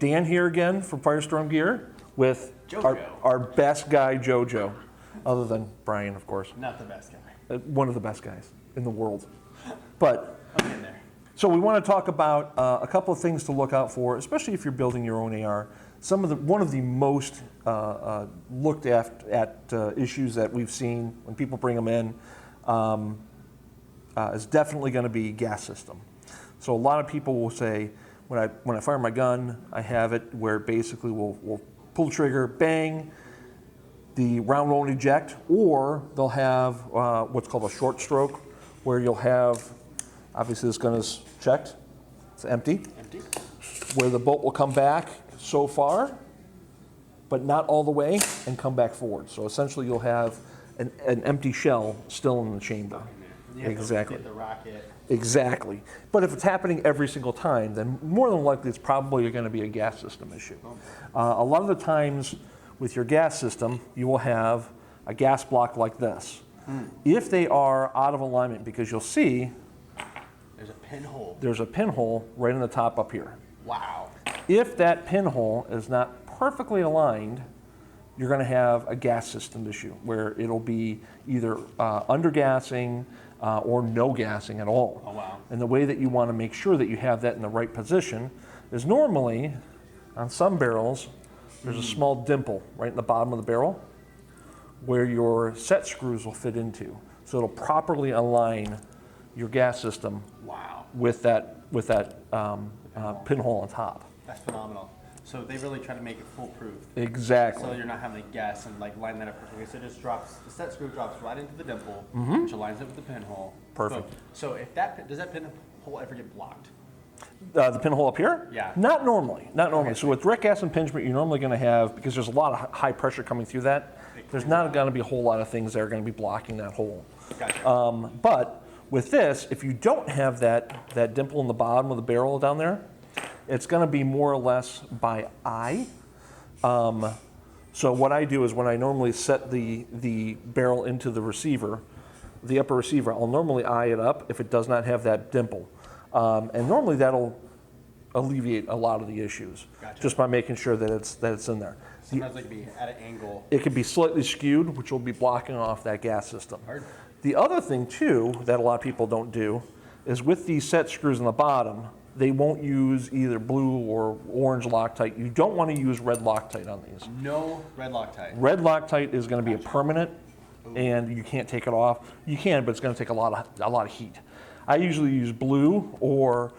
Dan here again from Firestorm Gear with our best guy, JoJo, other than Brian, of course. Not the best guy. One of the best guys in the world. But I'm in there. so we want to talk about a couple of things to look out for, especially if you're building your own AR. One of the most looked at issues that we've seen when people bring them in is definitely going to be gas system. So a lot of people will say, when I fire my gun, I have it where basically we'll pull the trigger, bang, the round won't eject, or they'll have what's called a short stroke, where you'll have, obviously this gun is checked, it's empty, where the bolt will come back so far, but not all the way, and come back forward. So essentially you'll have an empty shell still in the chamber. Exactly. The rocket. Exactly. But if it's happening every single time, then more than likely it's probably going to be a gas system issue. A lot of the times with your gas system, you will have a gas block like this. If they are out of alignment, because you'll see there's a pinhole. There's a pinhole right in the top up here. Wow. If that pinhole is not perfectly aligned, you're going to have a gas system issue where it'll be either undergassing or no gassing at all. Oh, wow. And the way that you want to make sure that you have that in the right position is normally on some barrels there's a small dimple right in the bottom of the barrel where your set screws will fit into. So it'll properly align your gas system with that pinhole on top. That's phenomenal. So they really try to make it foolproof. Exactly. So you're not having to guess and like line that up perfectly. So it just drops, the set screw drops right into the dimple, which aligns it with the pinhole. Perfect. Boom. So if does that pinhole ever get blocked? The pinhole up here? Yeah. Not normally. Not normally. Okay. So with direct gas impingement, you're normally going to have, because there's a lot of high pressure coming through that, there's not going to be a whole lot of things that are going to be blocking that hole. Gotcha. But with this, if you don't have that dimple in the bottom of the barrel down there, it's going to be more or less by eye. So what I do is when I normally set the barrel into the receiver, the upper receiver, I'll normally eye it up if it does not have that dimple. And normally that'll alleviate a lot of the issues, just by making sure that it's in there. Sometimes it can be at an angle. It could be slightly skewed, which will be blocking off that gas system. Hard. The other thing too that a lot of people don't do is with these set screws in the bottom, they won't use either blue or orange Loctite. You don't want to use red Loctite on these. No red Loctite. Red Loctite is going to be a permanent, and you can't take it off. You can, but it's going to take a lot of heat. I usually use blue, or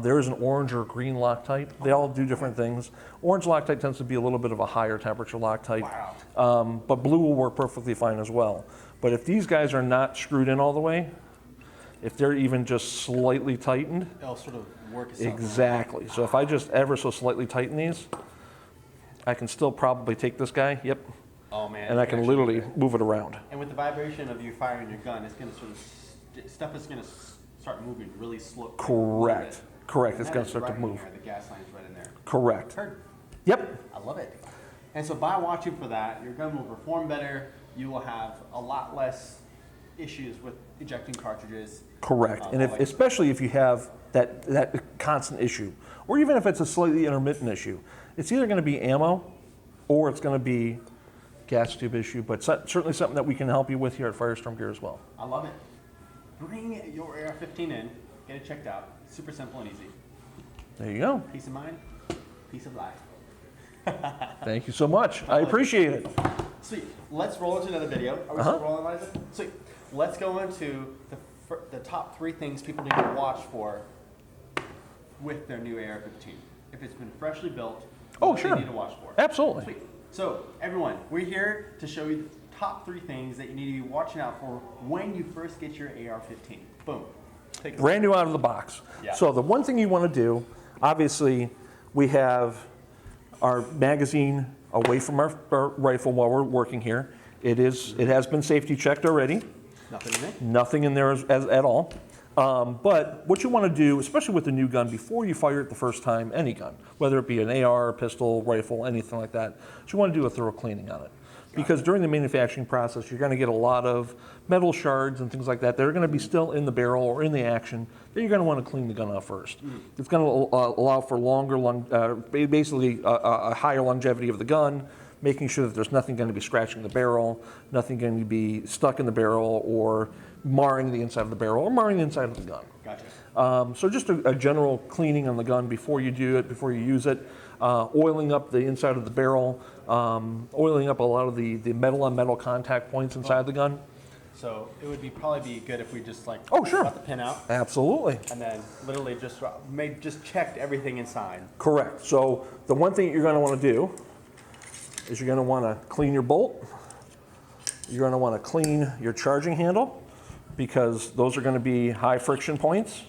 there is an orange or green Loctite. They all do different things. Orange Loctite tends to be a little bit of a higher temperature Loctite, but blue will work perfectly fine as well. But if these guys are not screwed in all the way, if they're even just slightly tightened, it'll sort of work itself. Exactly. So if I just ever so slightly tighten these, I can still probably take this guy, oh, man, and I can literally move it around. And with the vibration of you firing your gun, it's going to sort of, stuff is going to start moving really slow. Correct. Correct. It's going to start to move. The gas line's right in there. Correct. Heard. Yep. I love it. And so by watching for that, your gun will perform better. You will have a lot less issues with ejecting cartridges. Correct. And especially if you have that constant issue, or even if it's a slightly intermittent issue, it's either going to be ammo or it's going to be gas tube issue, but certainly something that we can help you with here at Firestorm Gear as well. I love it. Bring your AR-15 in, get it checked out. Super simple and easy. There you go. Peace of mind, peace of life. Thank you so much. I appreciate it. Sweet. Let's roll into another video. Are we still rolling, Liza? Sweet. Let's go into the top 3 things people need to watch for with their new AR-15. If it's been freshly built, what they need to watch for. Absolutely. Sweet. So, everyone, we're here to show you the top 3 things that you need to be watching out for when you first get your AR-15. Boom. Brand new out of the box. Yeah. So the one thing you want to do, obviously, we have our magazine away from our rifle while we're working here. It has been safety checked already. Nothing in there? Nothing in there at all. But what you want to do, especially with the new gun, before you fire it the first time, any gun, whether it be an AR, pistol, rifle, anything like that, you want to do a thorough cleaning on it. because during the manufacturing process, you're going to get a lot of metal shards and things like that. They're going to be still in the barrel or in the action. Then you're going to want to clean the gun off first. It's going to allow for basically a higher longevity of the gun, making sure that there's nothing going to be scratching the barrel, nothing going to be stuck in the barrel or marring the inside of the barrel or marring the inside of the gun. Gotcha. So just a general cleaning on the gun before you do it, before you use it, oiling up the inside of the barrel, oiling up a lot of the metal on metal contact points inside the gun. So it would probably be good if we just like Oh, sure. got the pin out Absolutely. and then literally just checked everything inside. Correct. So the one thing you're going to want to do is you're going to want to clean your bolt. You're going to want to clean your charging handle because those are going to be high friction points,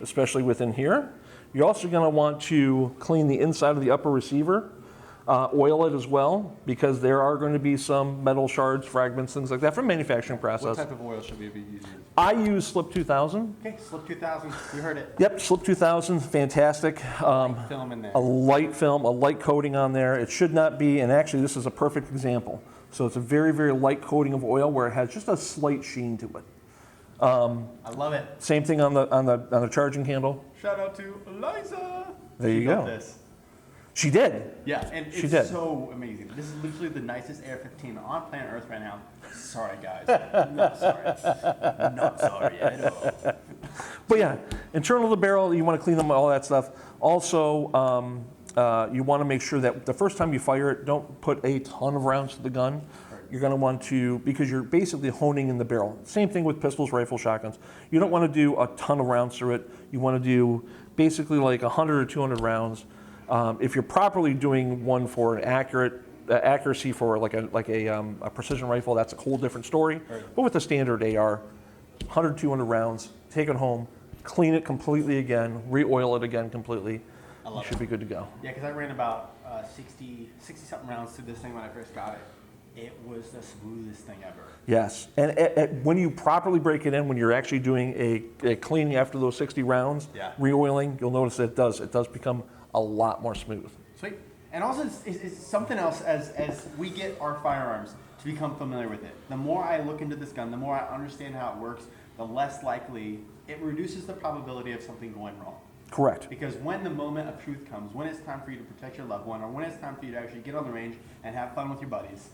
especially within here. You're also going to want to clean the inside of the upper receiver, oil it as well, because there are going to be some metal shards, fragments, things like that from manufacturing process. What type of oil should we be using? I use Slip 2000. Okay, Slip 2000. You heard it. Yep, Slip 2000, fantastic. Film in there. A light film, a light coating on there. It should not be, and actually this is a perfect example. So it's a very, very light coating of oil where it has just a slight sheen to it. I love it. Same thing on the charging handle. Shout out to Eliza. There you built go. This. She did. Yeah, and She it's did. so amazing. This is literally the nicest AR-15 on planet Earth right now. Sorry, guys. Not sorry. Not sorry at all. But yeah, internal of the barrel, you want to clean them, all that stuff. Also, you want to make sure that the first time you fire it, don't put a ton of rounds to the gun. You're going to want to, because you're basically honing in the barrel. Same thing with pistols, rifles, shotguns. You don't want to do a ton of rounds through it. You want to do basically like 100 or 200 rounds. If you're properly doing one for an accuracy for like a precision rifle, that's a whole different story. Right. But with the standard AR, 100, 200 rounds, take it home, clean it completely again, re-oil it again completely. You should be good to go. Yeah, because I ran about 60 something rounds through this thing when I first got it. It was the smoothest thing ever. Yes, and when you properly break it in, when you're actually doing a cleaning after those 60 rounds, Yeah. re-oiling, you'll notice that it does become a lot more smooth. Sweet. And also, it's something else as we get our firearms to become familiar with it. The more I look into this gun, the more I understand how it works, the less likely it reduces the probability of something going wrong. Correct. Because when the moment of truth comes, when it's time for you to protect your loved one, or when it's time for you to actually get on the range and have fun with your buddies,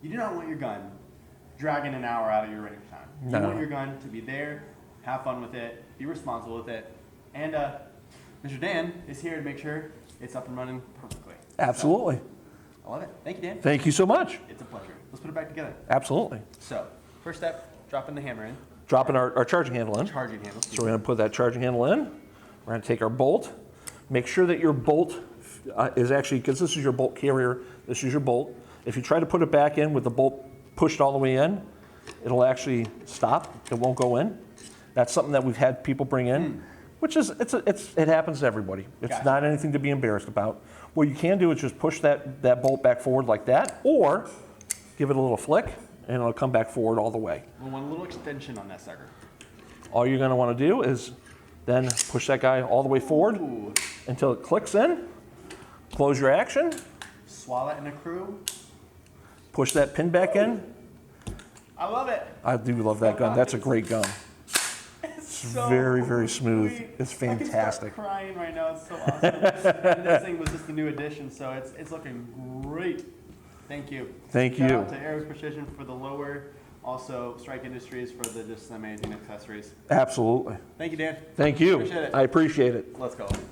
you do not want your gun dragging an hour out of your range time. You No. want your gun to be there, have fun with it, be responsible with it, and Mr. Dan is here to make sure it's up and running perfectly. Absolutely. So, I love it. Thank you, Dan. Thank you so much. It's a pleasure. Let's put it back together. Absolutely. So, first step, dropping the hammer in, Dropping our charging handle in. charging handle. So we're going to put that charging handle in. We're going to take our bolt. Make sure that your bolt is actually, because this is your bolt carrier, this is your bolt. If you try to put it back in with the bolt pushed all the way in, it'll actually stop. It won't go in. That's something that we've had people bring in, which is, it happens to everybody. It's Gotcha. not anything to be embarrassed about. What you can do is just push that bolt back forward like that, or give it a little flick, and it'll come back forward all the way. We'll want a little extension on that sucker. All you're going to want to do is then push that guy all the way forward Ooh. until it clicks in. Close your action. Swallow it in a crew. Push that pin back in. I love it. I do love that gun. That's a great gun. It's so very, very smooth. sweet. It's I can fantastic. start crying right now. It's so awesome. And this thing was just a new addition, so it's looking great. Thank you. Thank Shout you. out to Aeros Precision for the lower, also Strike Industries for the just amazing accessories. Absolutely. Thank you, Dan. Thank you. Appreciate it. I appreciate it. Let's go.